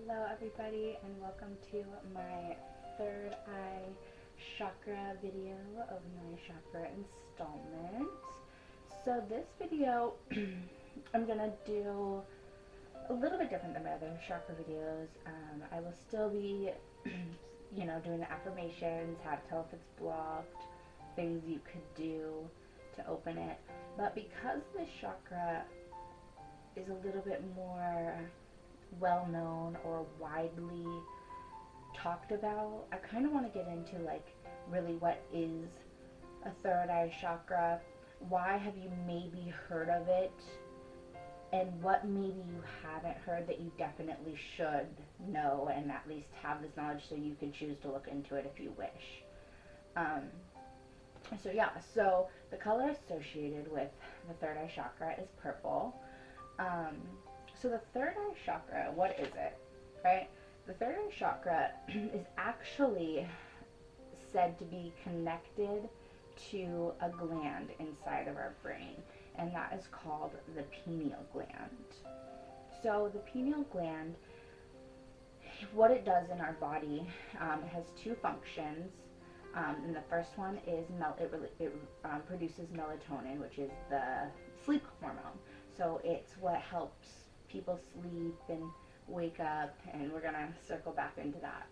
Hello everybody and welcome to my third eye chakra video of my chakra installment. So this video I'm gonna do a little bit different than my other chakra videos. I will still be doing the affirmations, how to tell if it's blocked, things you could do to open it. But because this chakra is a little bit more well known or widely talked about, I kind of want to get into really what is a third eye chakra, why have you maybe heard of it, and what maybe you haven't heard that you definitely should know and at least have this knowledge so you can choose to look into it if you wish. So the color associated with the third eye chakra is purple. So the third eye chakra, what is it, right? The third eye chakra is actually said to be connected to a gland inside of our brain, and that is called the pineal gland. So the pineal gland, what it does in our body, it has two functions. And the first one is it produces melatonin, which is the sleep hormone. So it's what helps people sleep and wake up, and we're going to circle back into that.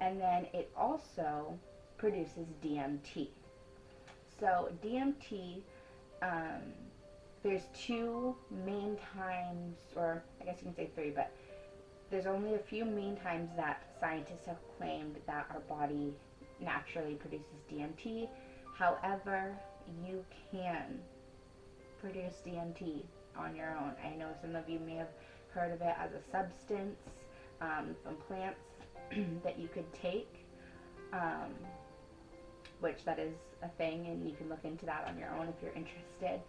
And then it also produces DMT. So DMT, there's two main times, or I guess you can say three, but there's only a few main times that scientists have claimed that our body naturally produces DMT. However, you can produce DMT on your own. I know some of you may have heard of it as a substance from plants that you could take, which that is a thing, and you can look into that on your own if you're interested.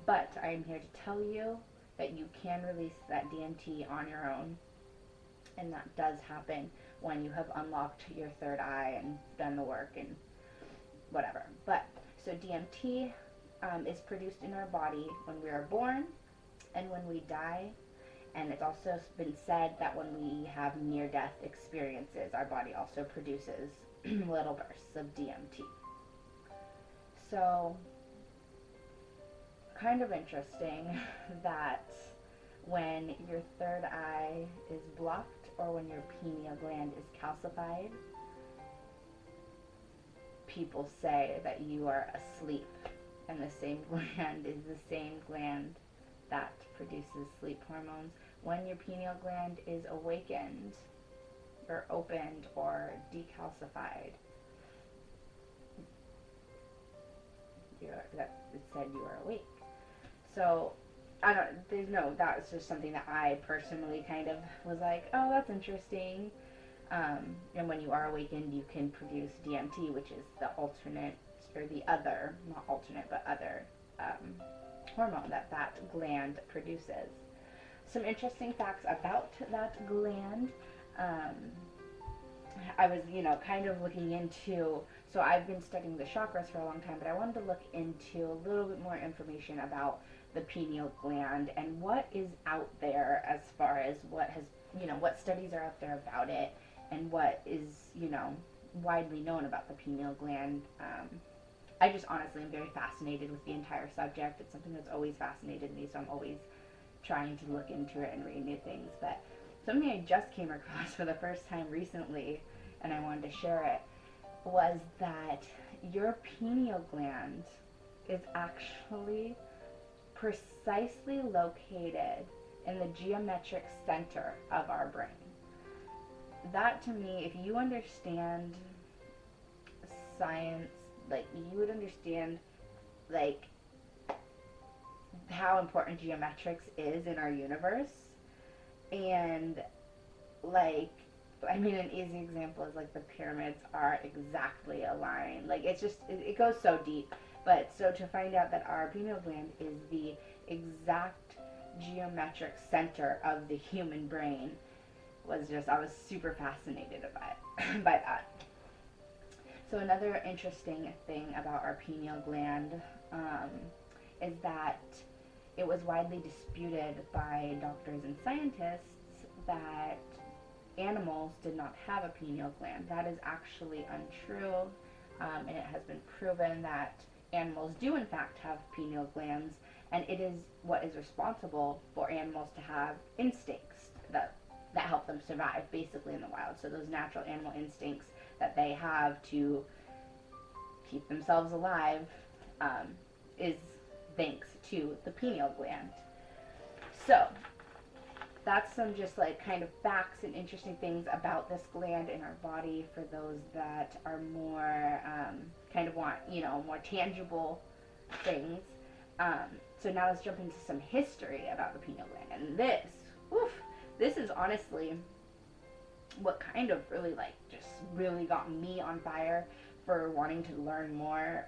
But I'm here to tell you that you can release that DMT on your own, and that does happen when you have unlocked your third eye and done the work and whatever. But so DMT is produced in our body when we are born and when we die, and it's also been said that when we have near-death experiences, our body also produces little bursts of DMT. So kind of interesting that when your third eye is blocked or when your pineal gland is calcified, people say that you are asleep, and the same gland is the same gland that produces sleep hormones. When your pineal gland is awakened or opened or decalcified, it said you are awake. So that's just something that I personally kind of was like, oh, that's interesting. And when you are awakened, you can produce DMT, which is the alternate, or the other, not alternate, but other hormone that gland produces. Some interesting facts about that gland. I was, kind of looking into, so I've been studying the chakras for a long time, but I wanted to look into a little bit more information about the pineal gland and what is out there as far as what studies are out there about it and what is, widely known about the pineal gland. I just honestly am very fascinated with the entire subject. It's something that's always fascinated me, so I'm always trying to look into it and read new things. But something I just came across for the first time recently, and I wanted to share it, was that your pineal gland is actually precisely located in the geometric center of our brain. That, to me, if you understand science, you would understand how important geometrics is in our universe. And an easy example is the pyramids are exactly aligned. It goes so deep. But so to find out that our pineal gland is the exact geometric center of the human brain I was super fascinated by that. So another interesting thing about our pineal gland is that it was widely disputed by doctors and scientists that animals did not have a pineal gland. That is actually untrue, and it has been proven that animals do in fact have pineal glands, and it is what is responsible for animals to have instincts that help them survive basically in the wild. So those natural animal instincts that they have to keep themselves alive is thanks to the pineal gland. So that's some just like kind of facts and interesting things about this gland in our body for those that are more kind of want, you know, more tangible things. So now let's jump into some history about the pineal gland. And this is honestly what kind of really like just really got me on fire for wanting to learn more.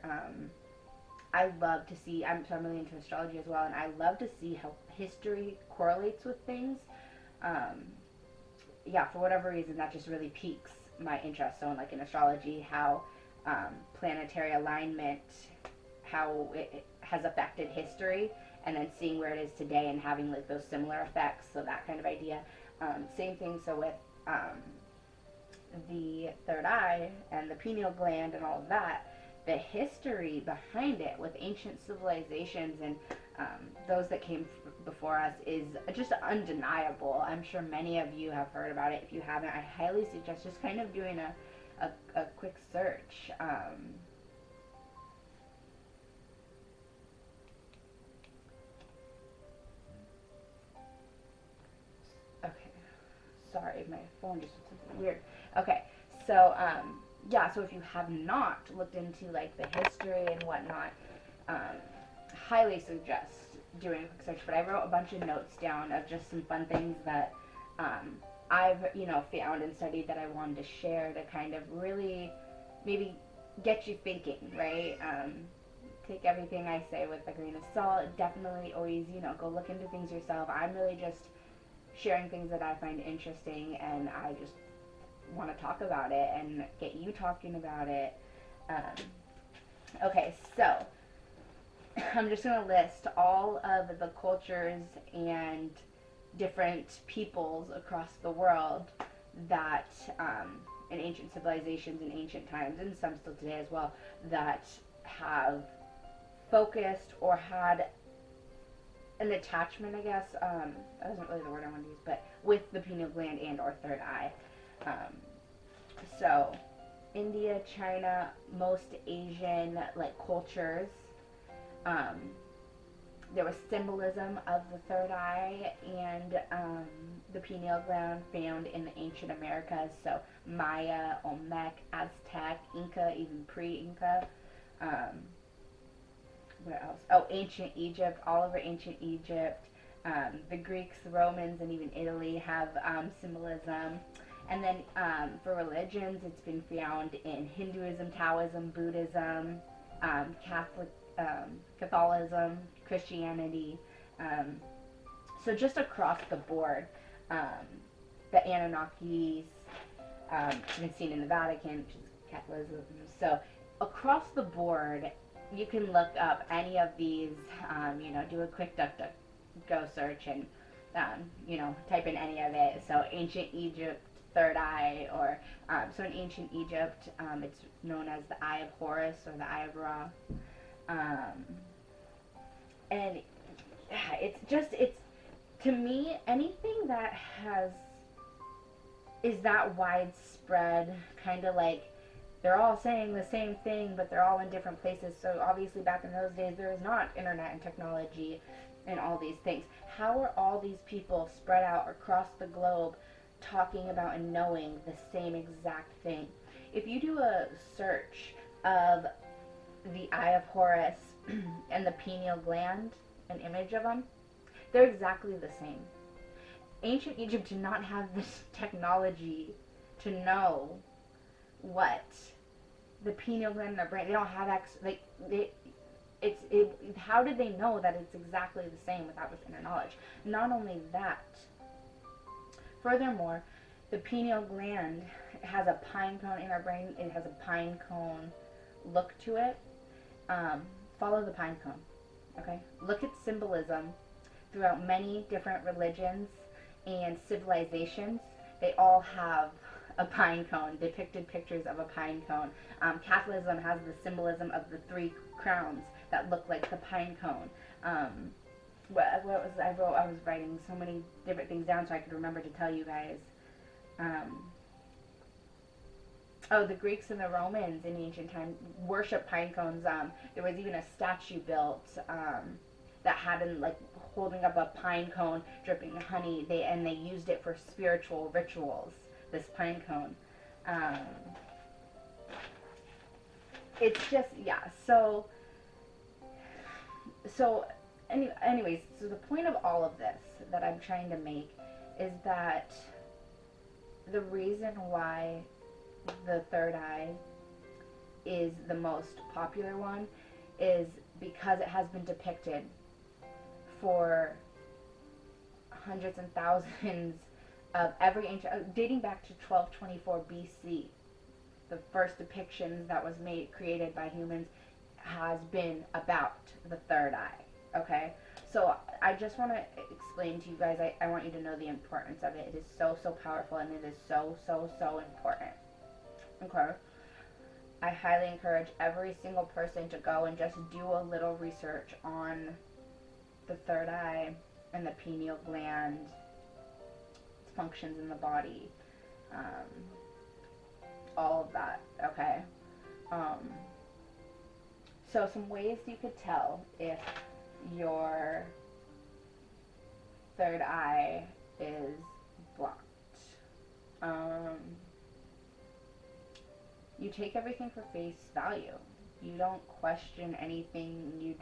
I love to see, so I'm really into astrology as well, and I love to see how history correlates with things. Yeah, for whatever reason, that just really piques my interest. So, like in astrology, how planetary alignment, how it has affected history, and then seeing where it is today and having like those similar effects. So that kind of idea. Same thing. So with the third eye and the pineal gland and all of that, the history behind it with ancient civilizations and those that came before us is just undeniable. I'm sure many of you have heard about it. If you haven't, I highly suggest just kind of doing a quick search. Okay, sorry, my phone just did something weird. Okay, so yeah, so if you have not looked into like the history and whatnot, highly suggest doing a quick search. But I wrote a bunch of notes down of just some fun things that I've found and studied that I wanted to share to kind of really maybe get you thinking, right? Take everything I say with a grain of salt. Definitely always go look into things yourself. I'm really just sharing things that I find interesting, and I just want to talk about it and get you talking about it. Okay, so I'm just going to list all of the cultures and different peoples across the world that in ancient civilizations in ancient times, and some still today as well, that have focused or had an attachment, I guess, that wasn't really the word I wanted to use, but with the pineal gland and or third eye. So India, China, most Asian cultures, there was symbolism of the third eye and the pineal gland found in the ancient Americas. So Maya, Olmec, Aztec, Inca, even pre-Inca. Where else? Oh, ancient Egypt, all over ancient Egypt. The Greeks, the Romans, and even Italy have symbolism. And then for religions, it's been found in Hinduism, Taoism, Buddhism, Catholicism, Christianity. So just across the board, the Anunnakis, been seen in the Vatican, which is Catholicism. So across the board, you can look up any of these, do a quick DuckDuckGo search and, type in any of it. So ancient Egypt, third eye, or so in ancient Egypt, it's known as the Eye of Horus or the Eye of Ra. And it's to me, anything that is that widespread, kind of like they're all saying the same thing, but they're all in different places. So obviously back in those days, there was not internet and technology and all these things. How are all these people spread out across the globe talking about and knowing the same exact thing? If you do a search of the Eye of Horus and the pineal gland, an image of them, they're exactly the same. Ancient Egypt did not have this technology to know what the pineal gland in their brain. They don't have how did they know that it's exactly the same without this inner knowledge? Not only that, furthermore, the pineal gland has a pine cone in our brain. It has a pine cone look to it. Follow the pine cone, okay? Look at symbolism throughout many different religions and civilizations, they all have a pine cone, depicted pictures of a pine cone. Catholicism has the symbolism of the three crowns that look like the pine cone. What was I wrote? I was writing so many different things down so I could remember to tell you guys. Oh, the Greeks and the Romans in ancient times worship pine cones. There was even a statue built that had like holding up a pine cone, dripping honey. They used it for spiritual rituals. This pine cone. It's just yeah. Anyways, so the point of all of this that I'm trying to make is that the reason why the third eye is the most popular one is because it has been depicted for hundreds and thousands of every ancient, dating back to 1224 BC. The first depictions that was created by humans has been about the third eye. Okay, so I just want to explain to you guys, I want you to know the importance of it. It is so, so powerful, and it is so, so, so important. Okay, I highly encourage every single person to go and just do a little research on the third eye and the pineal gland, its functions in the body, all of that, okay? So some ways you could tell if your third eye is blocked. You take everything for face value. You don't question anything. You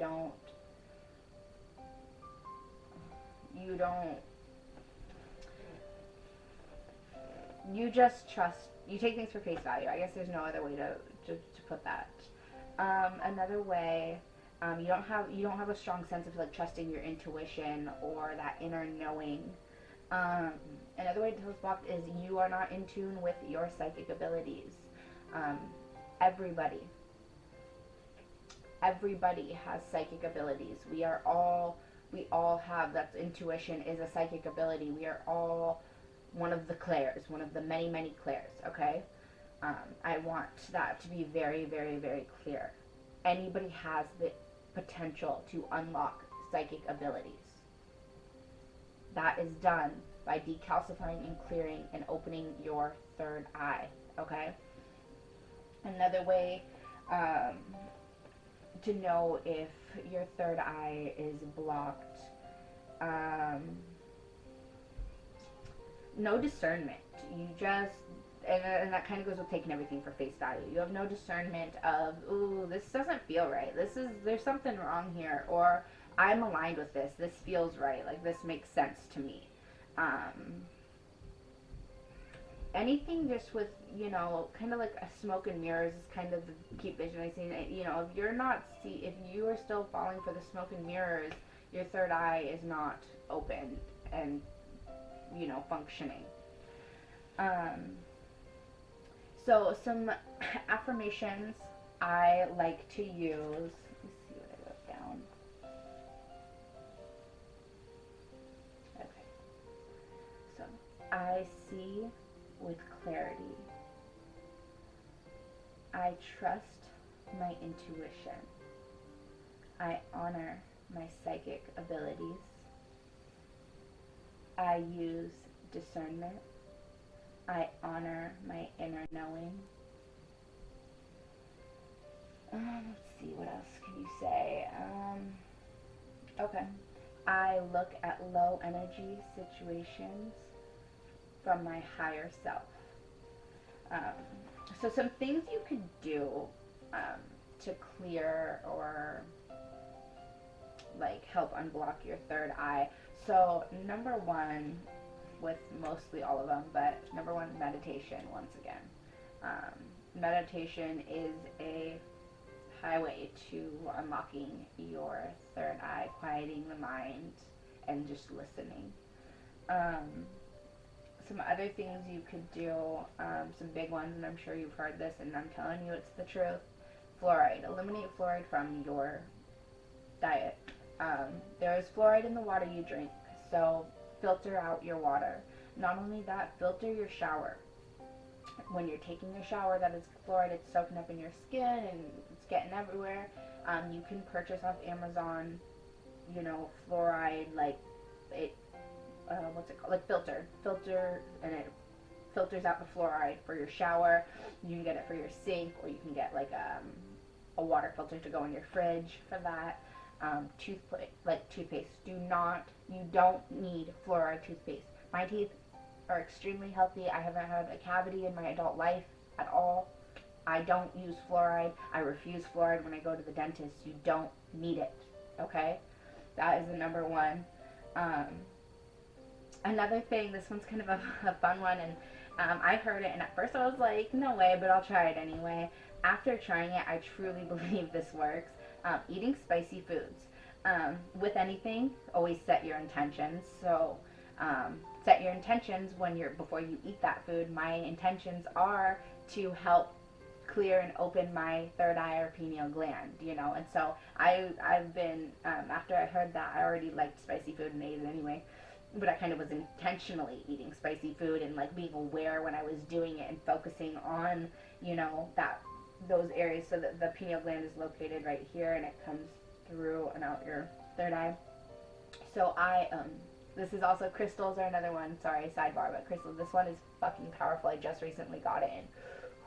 just trust. You take things for face value. I guess there's no other way to put that. Another way, you don't have a strong sense of like trusting your intuition or that inner knowing. Another way to tell it's blocked is you are not in tune with your psychic abilities. Everybody has psychic abilities. We all have that. Intuition is a psychic ability. We are all one of the clairs, one of the many, many clairs, okay? I want that to be very, very, very clear. Anybody has the potential to unlock psychic abilities. That is done by decalcifying and clearing and opening your third eye, okay? Another way to know if your third eye is blocked, no discernment. You just, and that kind of goes with taking everything for face value. You have no discernment of, ooh, this doesn't feel right. There's something wrong here, or I'm aligned with this. This feels right. Like this makes sense to me. Anything just with, kind of like a smoke and mirrors is kind of the keep visualizing it. If you are still falling for the smoke and mirrors, your third eye is not open and, functioning. So some affirmations I like to use. Let me see what I wrote down. Okay. So I see with clarity. I trust my intuition. I honor my psychic abilities. I use discernment. I honor my inner knowing. Let's see, what else can you say? Okay. I look at low energy situations from my higher self. So some things you could do to clear or like help unblock your third eye. So number one, with mostly all of them, but number one, meditation once again. Meditation is a highway to unlocking your third eye, quieting the mind, and just listening. Some other things you could do, some big ones, and I'm sure you've heard this, and I'm telling you it's the truth. Fluoride. Eliminate fluoride from your diet. There is fluoride in the water you drink, so filter out your water. Not only that, filter your shower. When you're taking a shower that is fluoride, it's soaking up in your skin and it's getting everywhere. You can purchase off Amazon, fluoride, like it, what's it called? Like filter, and it filters out the fluoride for your shower. You can get it for your sink, or you can get like a water filter to go in your fridge for that. Toothpaste. You don't need fluoride toothpaste. My teeth are extremely healthy. I haven't had a cavity in my adult life at all. I don't use fluoride. I refuse fluoride when I go to the dentist. You don't need it. Okay? That is the number one. Another thing, this one's kind of a fun one, and I heard it, and at first I was like, no way, but I'll try it anyway. After trying it, I truly believe this works. Eating spicy foods. With anything, always set your intentions. So, set your intentions before you eat that food. My intentions are to help clear and open my third eye or pineal gland, and so I've been, after I heard that, I already liked spicy food and ate it anyway, but I kind of was intentionally eating spicy food and like being aware when I was doing it and focusing on, those areas. So that the pineal gland is located right here, and it comes through and out your third eye. So this is also, crystals are another one. Sorry, sidebar, but crystals, this one is fucking powerful. I just recently got it in.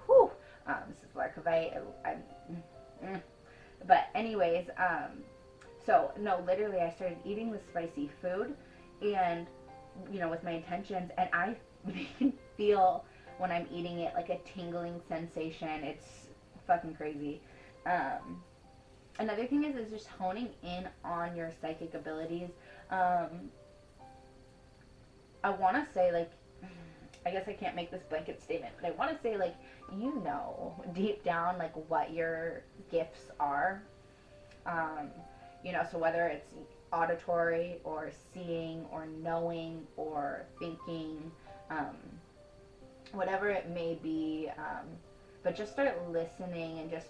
Whew. This is Larkovite. But anyways, so no, literally I started eating the spicy food and, with my intentions, and I can feel when I'm eating it like a tingling sensation. It's fucking crazy. Another thing is just honing in on your psychic abilities. I want to say, like, I guess I can't make this blanket statement, but I want to say, like, deep down, like, what your gifts are. So whether it's auditory or seeing or knowing or thinking, whatever it may be, but just start listening and just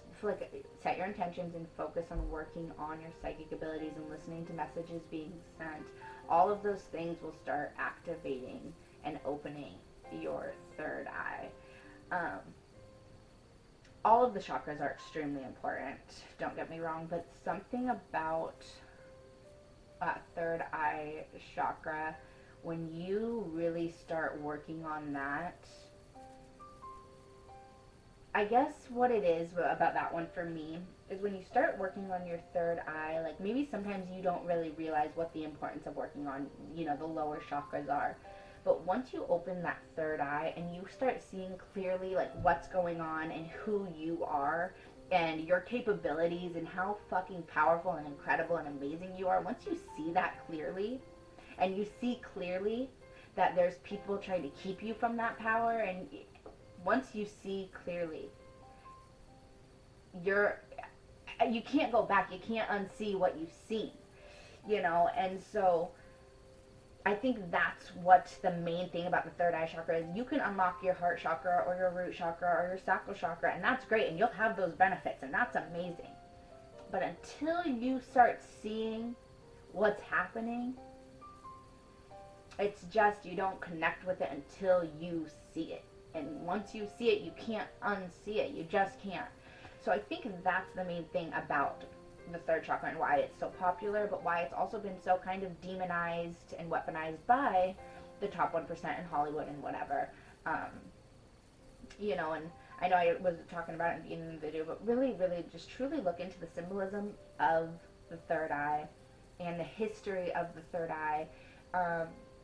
set your intentions and focus on working on your psychic abilities and listening to messages being sent. All of those things will start activating and opening your third eye. All of the chakras are extremely important, don't get me wrong, but something about third eye chakra, when you really start working on that, I guess what it is about that one for me is when you start working on your third eye, like maybe sometimes you don't really realize what the importance of working on, the lower chakras are. But once you open that third eye and you start seeing clearly like what's going on and who you are and your capabilities and how fucking powerful and incredible and amazing you are, once you see that clearly and you see clearly that there's people trying to keep you from that power, and once you see clearly, you can't go back, you can't unsee what you've seen, and so I think that's what's the main thing about the third eye chakra is you can unlock your heart chakra or your root chakra or your sacral chakra, and that's great, and you'll have those benefits, and that's amazing. But until you start seeing what's happening, it's just, you don't connect with it until you see it. And once you see it, you can't unsee it. You just can't. So I think that's the main thing about the third chakra and why it's so popular, but why it's also been so kind of demonized and weaponized by the top 1% in Hollywood and whatever. And I know I was talking about it in the beginning of the video, but really, really just truly look into the symbolism of the third eye and the history of the third eye.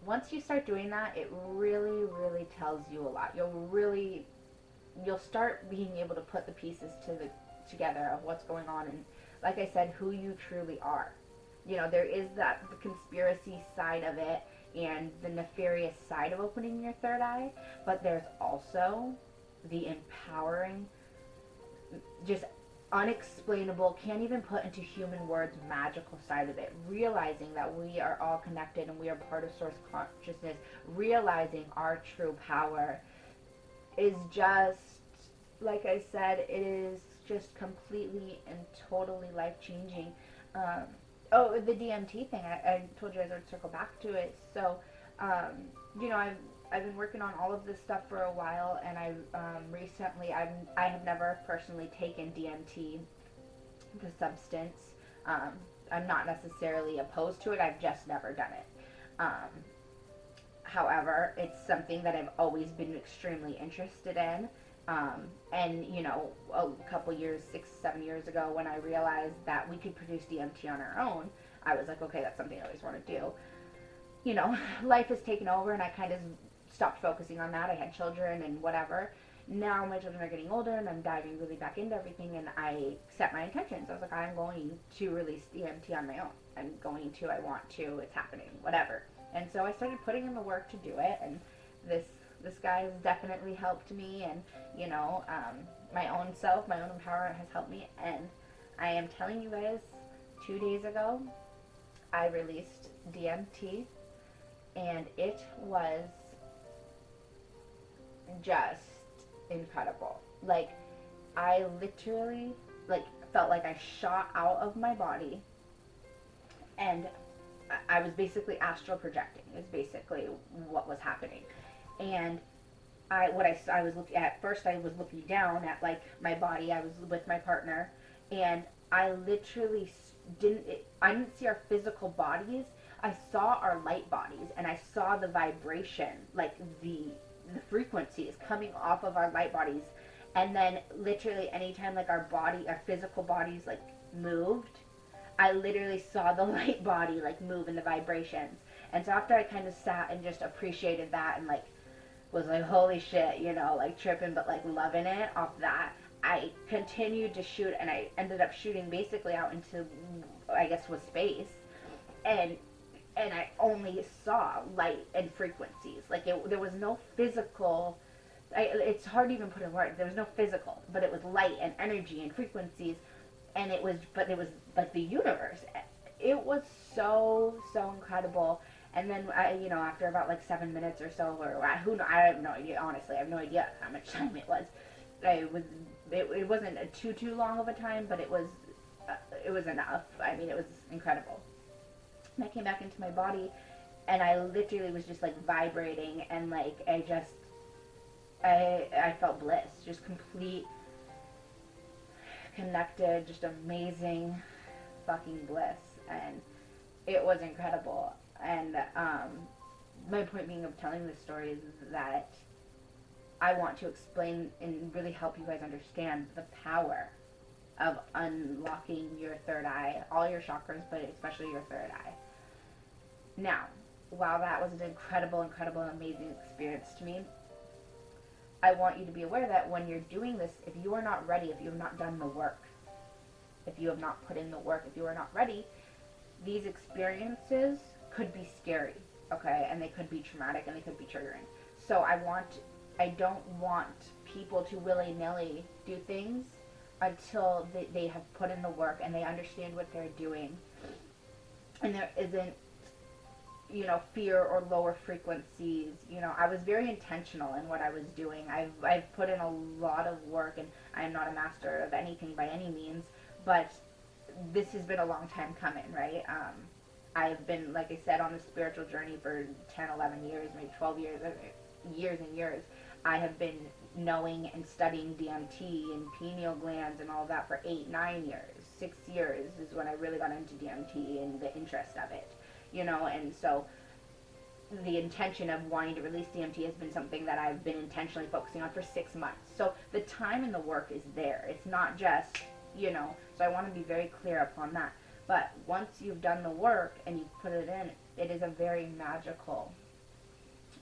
Once you start doing that, it really, really tells you a lot. You'll start being able to put the pieces together of what's going on, and like I said, who you truly are. There is the conspiracy side of it and the nefarious side of opening your third eye, but there's also the empowering, just unexplainable, can't even put into human words, magical side of it. Realizing that we are all connected and we are part of source consciousness, realizing our true power is just, like I said, it is just completely and totally life-changing. The DMT thing, I told you guys I would circle back to it. So You know, I've been working on all of this stuff for a while, and I recently I have never personally taken DMT, the substance. Um, I'm not necessarily opposed to it. I've just never done it. Um, However, it's something that I've always been extremely interested in. And you know, a couple years, 6, 7 years ago, when I realized that we could produce DMT on our own, I was like, okay, that's something I always want to do. You know, life has taken over, and I kind of stopped focusing on that. I had children and whatever. Now my children are getting older, and I'm diving really back into everything, and I set my intentions. I was like, I'm going to release DMT on my own. I'm going to, I want to, it's happening, whatever. And so I started putting in the work to do it, and this guy has definitely helped me, and you know, my own self, my own empowerment has helped me. And I am telling you guys, 2 days ago, I released DMT, and it was just incredible. Like, I literally, like, felt like I shot out of my body, and I was basically astral projecting is basically what was happening. And I was looking at first, I was looking down at like my body. I was with my partner, and I literally I didn't see our physical bodies. I saw our light bodies, and I saw the vibration, like the frequencies coming off of our light bodies. And then literally anytime like our physical bodies like moved, I literally saw the light body like move in the vibrations. And so after I kind of sat and just appreciated that, and like was like, holy shit, you know, like tripping but like loving it off that, I continued to shoot, and I ended up shooting basically out into, I guess, was space. And I only saw light and frequencies. Like there was no physical. It's hard to even put in words. There was no physical, but it was light and energy and frequencies, and it was like the universe. It was so incredible. And then you know, after about like 7 minutes or so, or I have no idea. Honestly, I have no idea how much time it was. It wasn't too long of a time, but it was enough. I mean, it was incredible. And I came back into my body, and I literally was just like vibrating, and like I felt bliss, just complete connected, just amazing fucking bliss, and it was incredible. And my point being of telling this story is that I want to explain and really help you guys understand the power of unlocking your third eye, all your chakras, but especially your third eye. Now, while that was an incredible, amazing experience to me, I want you to be aware that when you're doing this, if you are not ready, if you have not done the work, if you have not put in the work, if you are not ready, these experiences could be scary, okay? And they could be traumatic, and they could be triggering. So I don't want people to willy-nilly do things until they have put in the work and they understand what they're doing. And there isn't, you know, fear or lower frequencies. You know, I was very intentional in what I was doing. I've put in a lot of work, and I am not a master of anything by any means, but this has been a long time coming, right? I've been, like I said, on the spiritual journey for 10, 11 years, maybe 12 years, years and years. I have been knowing and studying DMT and pineal glands and all that for 8, 9 years. 6 years is when I really got into DMT and the interest of it, you know. And so the intention of wanting to release DMT has been something that I've been intentionally focusing on for 6 months. So the time and the work is there. It's not just, you know, so I want to be very clear upon that. But once you've done the work and you've put it in, it is a very magical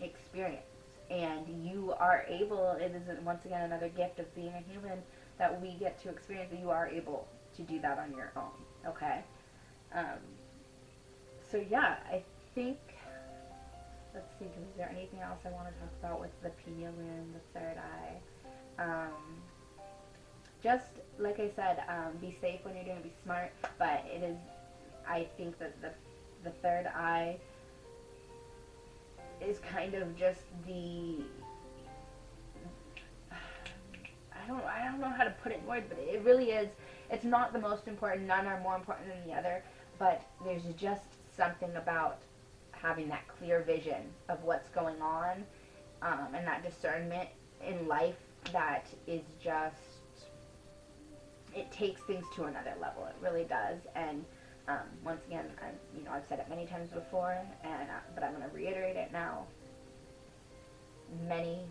experience. And you are able, it is once again another gift of being a human that we get to experience, that you are able to do that on your own, okay? So yeah, I think, let's see, is there anything else I want to talk about with the pineal gland, the third eye? Just, like I said, be safe when you're doing it, be smart, but it is, I think that the third eye is kind of just I don't know how to put it in words, but it really is, it's not the most important, none are more important than the other, but there's just something about having that clear vision of what's going on, and that discernment in life that is just, it takes things to another level. It really does. And once again, I've said it many times before, but I'm going to reiterate it now. Many,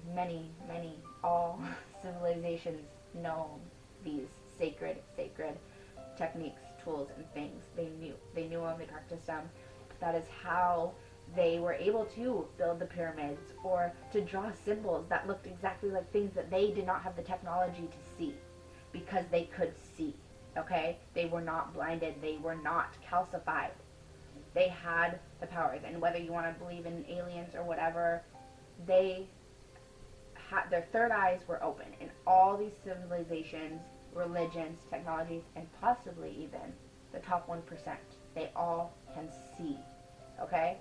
all civilizations know these sacred techniques, tools, and things. They knew them, they practiced them. That is how they were able to build the pyramids, or to draw symbols that looked exactly like things that they did not have the technology to see, because they could see, okay? They were not blinded. They were not calcified. They had the powers. And whether you want to believe in aliens or whatever, they had, their third eyes were open. In all these civilizations, religions, technologies, and possibly even the top 1%, they all can see, okay?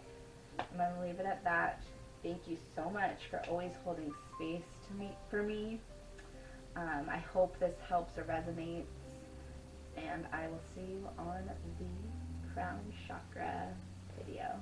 I'm going to leave it at that. Thank you so much for always holding space for me. I hope this helps or resonates, and I will see you on the crown chakra video.